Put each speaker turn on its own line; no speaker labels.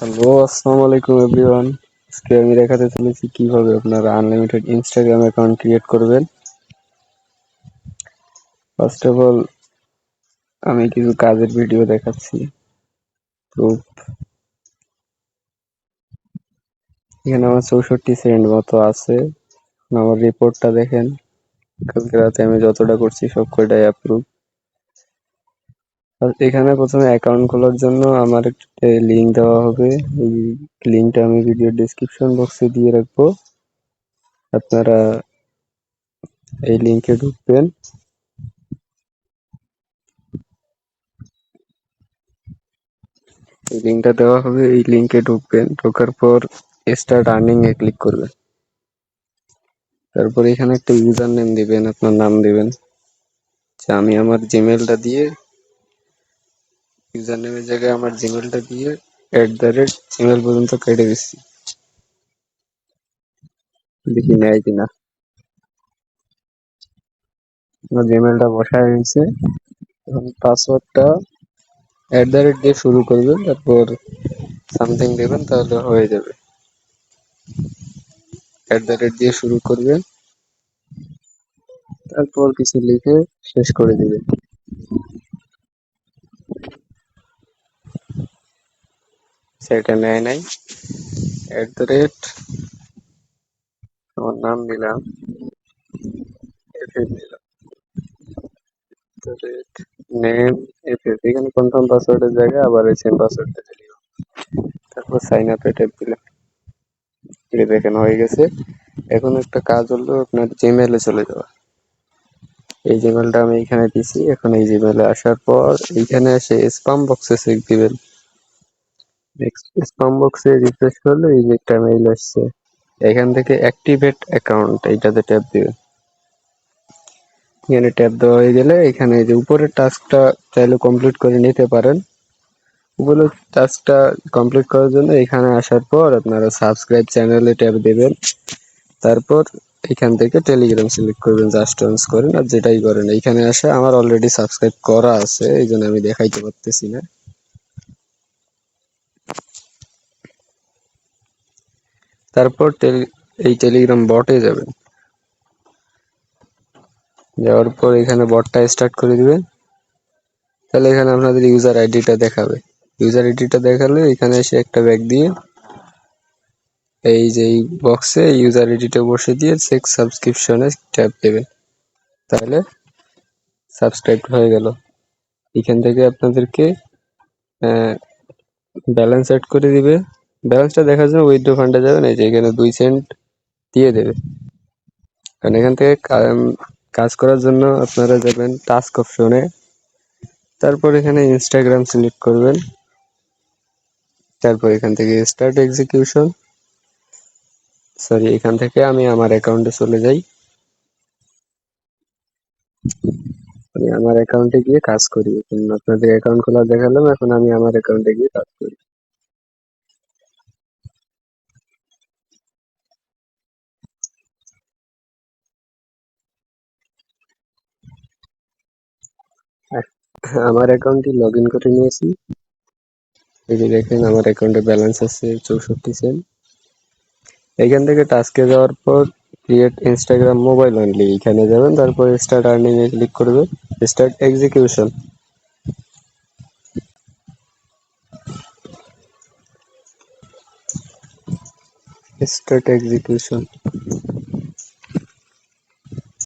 Hello, আসসালামু আলাইকুম everyone. আজকে আমি দেখাতে চলেছি কিভাবে আপনারা আনলিমিটেড ইনস্টাগ্রাম অ্যাকাউন্ট ক্রিয়েট করবেন। ফার্স্ট অফ অল আমি কিছু কাজের ভিডিও দেখাচ্ছি। প্রুফ, এখানে আমার 64 সেকেন্ড মতো আছে। আমার রিপোর্টটা দেখেন, কালকে রাতে আমি যতটা করছি সব কয়টাই অ্যাপ্রুভ। আর এখানে প্রথমে অ্যাকাউন্ট খোলার জন্য আমার একটা লিঙ্ক দেওয়া হবে। এই লিঙ্কটা আমি ভিডিও ডেসক্রিপশন বক্সে দিয়ে রাখবো। আপনারা এই লিঙ্কে ঢুকবেন। এই লিঙ্কটা দেওয়া হবে, এই লিঙ্কে ঢুকবেন। ঢোকার পর স্টার্ট আর্নিং এ ক্লিক করবেন। তারপর এখানে একটা ইউজার নেম দিবেন, আপনার নাম দিবেন। আমি আমার জিমেলটা দিয়ে, ইউজার নেমের জায়গায় আমার জিমেলটা দিয়ে @জিমেল পর্যন্ত কেটে দিচ্ছি। দেখি নেয় কিনা। আমার জিমেলটা বসায় হয়েছে। এখন পাসওয়ার্ডটা দিয়ে শুরু করবেন, তারপর সামথিং দেবেন, তাহলে হয়ে যাবে। দিয়ে শুরু করবেন, তারপর কিছু লিখে শেষ করে দিবেন। সেটা নেয় নাই। আমার নাম দিলাম, দিলাম নেম এখানে কনফার্ম পাসওয়ার্ডের জায়গায় আবার এই সেম পাসওয়ার্ডটা দিলাম। তারপর সাইন আপে ট্যাপ দিলাম। এটা দেখেন হয়ে গেছে। এখন একটা কাজ হলো আপনার জিমেইলে চলে যাওয়া। এই জিমেইলটা আমি এখানে দিছি। এখন এই জিমেইলে আসার পর এইখানে এসে স্পাম বক্সে চেক দিবেন। স্পাম বক্সে রিফ্রেশ করলে এই যে একটা মেইল আসছে, এখান থেকে অ্যাক্টিভেট অ্যাকাউন্ট এইটাতে ট্যাপ দিবেন। এখানে ট্যাপ দেওয়া হয়ে গেলে এখানে যে উপরের টাস্কটা চাইলে কমপ্লিট করে নিতে পারেন। ওগুলো টাস্কটা কমপ্লিট করার জন্য এখানে আসার পর আপনারা সাবস্ক্রাইব চ্যানেলে ট্যাপ দেবেন। তারপর এখান থেকে টেলিগ্রাম সিলেক্ট করবেন, জাস্ট অনস করেন আর যেটাই করেন। এইখানে আসে আমার অলরেডি সাবস্ক্রাইব করা আছে, এই জন্য আমি দেখাইতে পারতেছি না। তারপর এই টেলিগ্রাম বটে যাবেন। যাওয়ার পর এখানে বটটা স্টার্ট করে দিবেন। তাহলে এখানে আপনাদের ইউজার আইডিটা দেখাবে। ইউজার আইডিটা দেখালে এখানে এসে একটা ব্যাগ দিয়ে এই যে এই বক্সে ইউজার আইডিটা বসে দিয়ে চেক সাবস্ক্রিপশনে ট্যাপ দেবেন। তাহলে সাবস্ক্রাইব হয়ে গেল। এখান থেকে আপনাদেরকে ব্যালেন্স অ্যাড করে দিবে। ব্যালেন্সটা দেখার জন্য উইথড্র ফান্ডে যাবেন, এই যে এখানে 2 সেন্ট দিয়ে দেবে। কারণ এখান থেকে কাজ করার জন্য আপনারা যাবেন টাস্ক অপশনে। তারপর এখানে ইনস্টাগ্রাম সিলেক্ট করবেন। তারপর এখান থেকে স্টার্ট এক্সিকিউশন, এখান থেকে আমি আমার অ্যাকাউন্টে চলে যাই। আমি আমার অ্যাকাউন্টে গিয়ে কাজ করি। এখন আপনাদের অ্যাকাউন্ট খোলা দেখালাম, এখন আমি আমার অ্যাকাউন্টে গিয়ে কাজ করি। আমার অ্যাকাউন্টে লগ ইন করে নিয়েছি। এই যে দেখেন আমার অ্যাকাউন্টে ব্যালেন্স আছে 64 সেন্ট। এখান থেকে টাস্কে যাওয়ার পর ক্রিয়েট ইনস্টাগ্রাম মোবাইল অনলি এখানে যাবেন। তারপর স্টার্ট আর্নিং এ ক্লিক করবে। Start execution, start execution